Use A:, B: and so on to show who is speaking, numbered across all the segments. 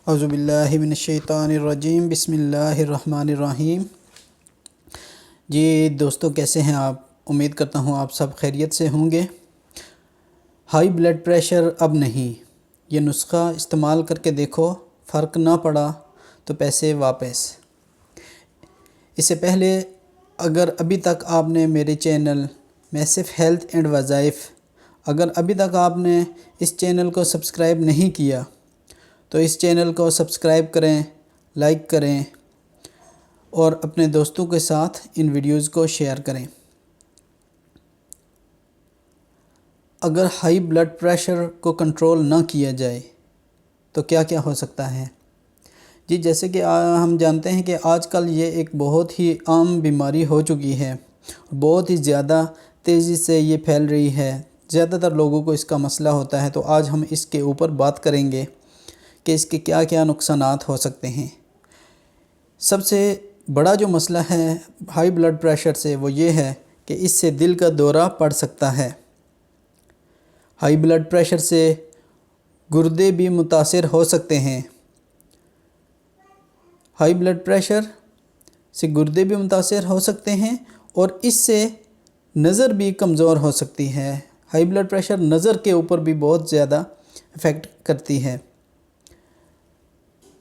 A: اعوذ باللہ من الشیطان الرجیم، بسم اللہ الرحمن الرحیم۔ جی دوستو، کیسے ہیں آپ؟ امید کرتا ہوں آپ سب خیریت سے ہوں گے۔ ہائی بلڈ پریشر اب نہیں، یہ نسخہ استعمال کر کے دیکھو، فرق نہ پڑا تو پیسے واپس۔ اس سے پہلے اگر ابھی تک آپ نے میرے چینل میسف ہیلتھ اینڈ وظائف، اگر ابھی تک آپ نے اس چینل کو سبسکرائب نہیں کیا تو اس چینل کو سبسکرائب کریں، لائک کریں اور اپنے دوستوں کے ساتھ ان ویڈیوز کو شیئر کریں۔ اگر ہائی بلڈ پریشر کو کنٹرول نہ کیا جائے تو کیا کیا ہو سکتا ہے؟ جی جیسے کہ ہم جانتے ہیں کہ آج کل یہ ایک بہت ہی عام بیماری ہو چکی ہے، بہت ہی زیادہ تیزی سے یہ پھیل رہی ہے، زیادہ تر لوگوں کو اس کا مسئلہ ہوتا ہے۔ تو آج ہم اس کے اوپر بات کریں گے کہ اس کے کیا کیا نقصانات ہو سکتے ہیں۔ سب سے بڑا جو مسئلہ ہے ہائی بلڈ پریشر سے وہ یہ ہے کہ اس سے دل کا دورہ پڑ سکتا ہے۔ ہائی بلڈ پریشر سے گردے بھی متاثر ہو سکتے ہیں۔ ہائی بلڈ پریشر سے گردے بھی متاثر ہو سکتے ہیں اور اس سے نظر بھی کمزور ہو سکتی ہے۔ ہائی بلڈ پریشر نظر کے اوپر بھی بہت زیادہ افیکٹ کرتی ہے۔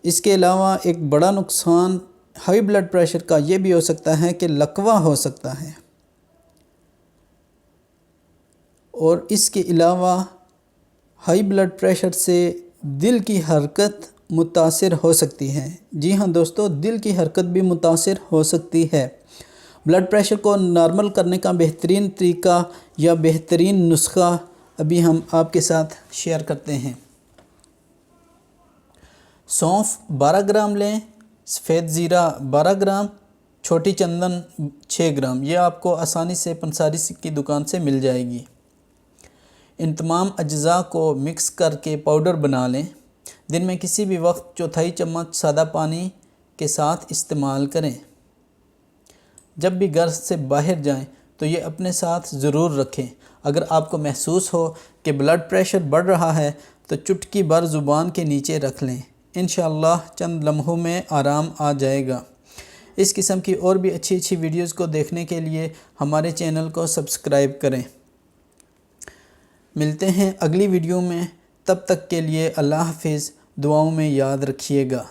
A: اس کے علاوہ ایک بڑا نقصان ہائی بلڈ پریشر کا یہ بھی ہو سکتا ہے کہ لقوہ ہو سکتا ہے، اور اس کے علاوہ ہائی بلڈ پریشر سے دل کی حرکت متاثر ہو سکتی ہے۔ جی ہاں دوستو، دل کی حرکت بھی متاثر ہو سکتی ہے۔ بلڈ پریشر کو نارمل کرنے کا بہترین طریقہ یا بہترین نسخہ ابھی ہم آپ کے ساتھ شیئر کرتے ہیں۔ سونف 12 گرام لیں، سفید زیرہ 12 گرام، چھوٹی چندن 6 گرام، یہ آپ کو آسانی سے پنساری کی دکان سے مل جائے گی۔ ان تمام اجزاء کو مکس کر کے پاؤڈر بنا لیں۔ دن میں کسی بھی وقت 1/4 چمچ سادہ پانی کے ساتھ استعمال کریں۔ جب بھی گھر سے باہر جائیں تو یہ اپنے ساتھ ضرور رکھیں۔ اگر آپ کو محسوس ہو کہ بلڈ پریشر بڑھ رہا ہے تو چٹکی بھر زبان کے نیچے رکھ لیں، انشاءاللہ چند لمحوں میں آرام آ جائے گا۔ اس قسم کی اور بھی اچھی ویڈیوز کو دیکھنے کے لیے ہمارے چینل کو سبسکرائب کریں۔ ملتے ہیں اگلی ویڈیو میں، تب تک کے لیے اللہ حافظ، دعاؤں میں یاد رکھیے گا۔